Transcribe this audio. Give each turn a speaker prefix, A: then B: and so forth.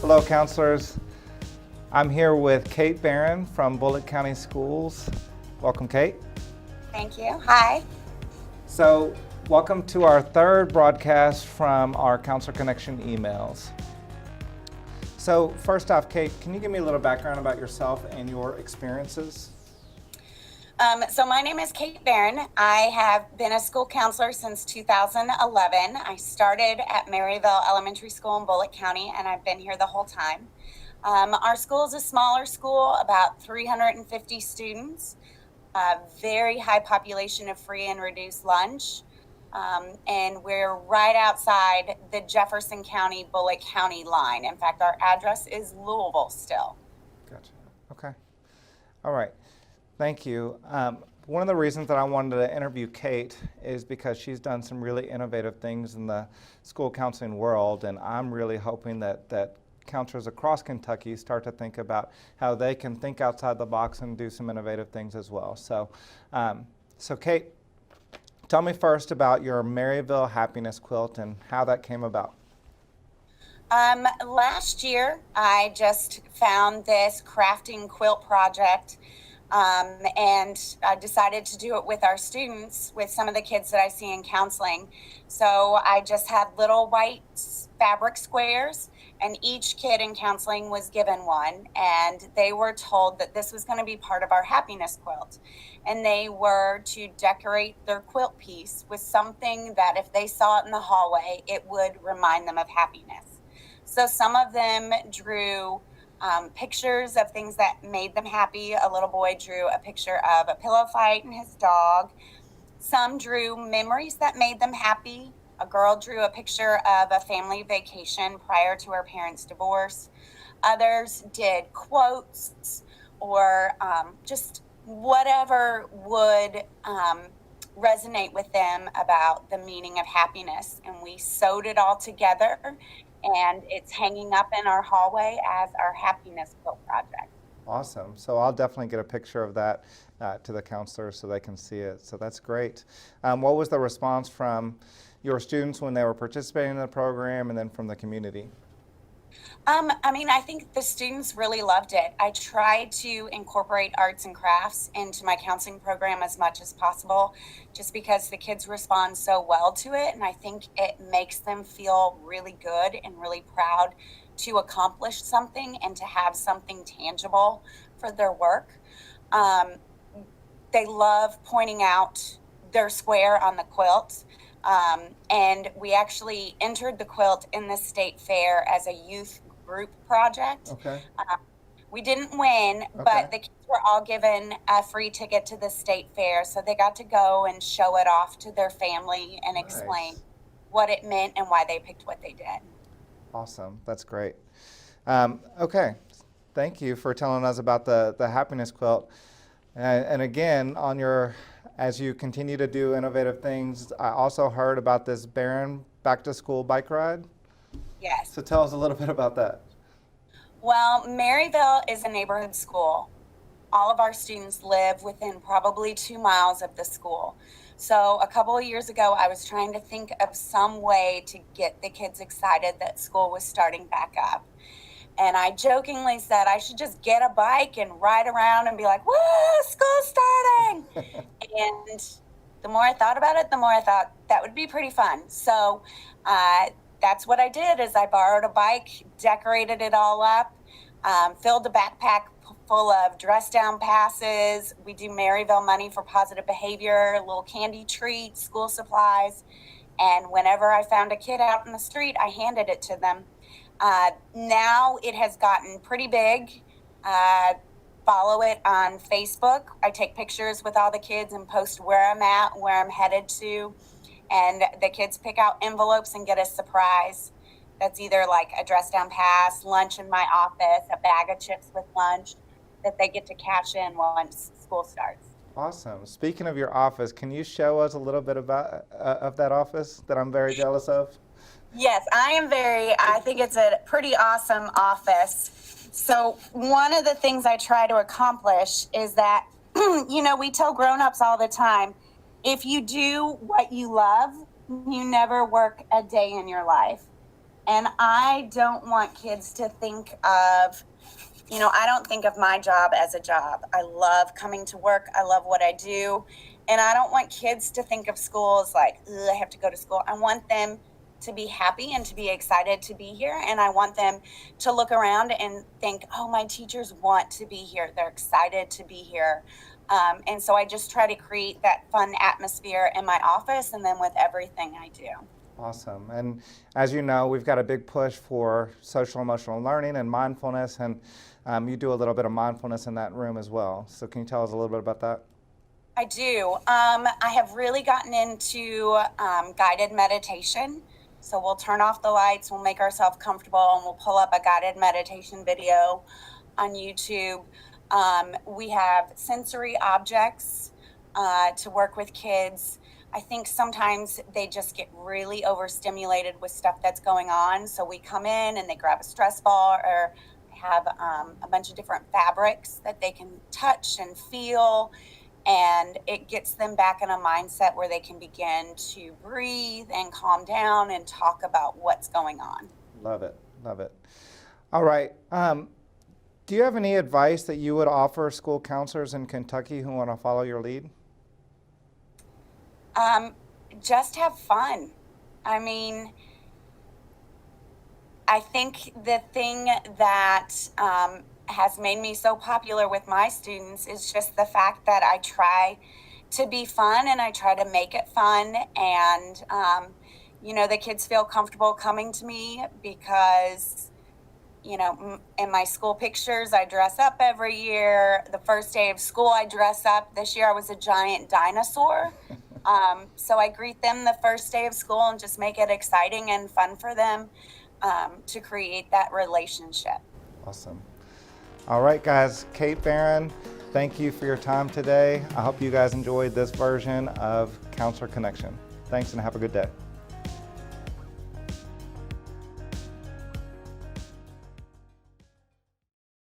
A: Hello, counselors. I'm here with Kate Barron from Bullitt County Schools. Welcome, Kate.
B: Thank you. Hi.
A: So, welcome to our third broadcast from our Counselor Connection emails. So, first off, Kate, can you give me a little background about yourself and your experiences?
B: So my name is Kate Barron. I have been a school counselor since 2011. I started at Maryville Elementary School in Bullitt County, and I've been here the whole time. Our school is a smaller school, about 350 students, very high population of free and reduced lunch. And we're right outside the Jefferson County, Bullitt County line. In fact, our address is Louisville still.
A: Gotcha. Okay. All right. Thank you. One of the reasons that I wanted to interview Kate is because she's done some really innovative things in the school counseling world, and I'm really hoping that counselors across Kentucky start to think about how they can think outside the box and do some innovative things as well. So, Kate, tell me first about your Maryville Happiness Quilt and how that came about.
B: Last year, I just found this crafting quilt project. And I decided to do it with our students, with some of the kids that I see in counseling. So I just had little white fabric squares, and each kid in counseling was given one, and they were told that this was going to be part of our happiness quilt. And they were to decorate their quilt piece with something that if they saw it in the hallway, it would remind them of happiness. So some of them drew pictures of things that made them happy. A little boy drew a picture of a pillow fight and his dog. Some drew memories that made them happy. A girl drew a picture of a family vacation prior to her parents' divorce. Others did quotes or just whatever would resonate with them about the meaning of happiness. And we sewed it all together, and it's hanging up in our hallway as our happiness quilt project.
A: Awesome. So I'll definitely get a picture of that to the counselors so they can see it. So that's great. What was the response from your students when they were participating in the program, and then from the community?
B: I think the students really loved it. I tried to incorporate arts and crafts into my counseling program as much as possible, just because the kids respond so well to it. And I think it makes them feel really good and really proud to accomplish something and to have something tangible for their work. They love pointing out their square on the quilt. And we actually entered the quilt in the state fair as a youth group project.
A: Okay.
B: We didn't win, but the kids were all given a free ticket to the state fair, so they got to go and show it off to their family and explain what it meant and why they picked what they did.
A: Awesome. That's great. Okay. Thank you for telling us about the happiness quilt. And again, as you continue to do innovative things, I also heard about this Barron back to school bike ride.
B: Yes.
A: So tell us a little bit about that.
B: Well, Maryville is a neighborhood school. All of our students live within probably 2 miles of the school. So a couple of years ago, I was trying to think of some way to get the kids excited that school was starting back up. And I jokingly said I should just get a bike and ride around and be like, woo, school's starting. And the more I thought about it, the more I thought that would be pretty fun. So that's what I did. Is I borrowed a bike, decorated it all up, filled a backpack full of dress down passes. We do Maryville money for positive behavior, little candy treats, school supplies. And whenever I found a kid out in the street, I handed it to them. Now it has gotten pretty big. Follow it on Facebook. I take pictures with all the kids and post where I'm at, where I'm headed to. And the kids pick out envelopes and get a surprise. That's either like a dress down pass, lunch in my office, a bag of chips with lunch that they get to cash in once school starts.
A: Awesome. Speaking of your office, can you show us a little bit about of that office that I'm very jealous of?
B: Yes, I think it's a pretty awesome office. So one of the things I try to accomplish is that, we tell grown-ups all the time, if you do what you love, you never work a day in your life. And I don't want kids to think of, I don't think of my job as a job. I love coming to work. I love what I do. And I don't want kids to think of school as like, I have to go to school. I want them to be happy and to be excited to be here. And I want them to look around and think, oh, my teachers want to be here. They're excited to be here. And so I just try to create that fun atmosphere in my office and then with everything I do.
A: Awesome. And as you know, we've got a big push for social emotional learning and mindfulness, and you do a little bit of mindfulness in that room as well. So can you tell us a little bit about that?
B: I do. I have really gotten into guided meditation. So we'll turn off the lights, we'll make ourselves comfortable, and we'll pull up a guided meditation video on YouTube. We have sensory objects to work with kids. I think sometimes they just get really overstimulated with stuff that's going on. So we come in and they grab a stress ball or have a bunch of different fabrics that they can touch and feel. And it gets them back in a mindset where they can begin to breathe and calm down and talk about what's going on.
A: Love it. Love it. All right. Do you have any advice that you would offer school counselors in Kentucky who want to follow your lead?
B: Just have fun. I mean, I think the thing that has made me so popular with my students is just the fact that I try to be fun and I try to make it fun. And, the kids feel comfortable coming to me because, in my school pictures, I dress up every year. The first day of school, I dress up. This year, I was a giant dinosaur. So I greet them the first day of school and just make it exciting and fun for them to create that relationship.
A: Awesome. All right, guys. Kate Barron, thank you for your time today. I hope you guys enjoyed this version of Counselor Connection. Thanks and have a good day.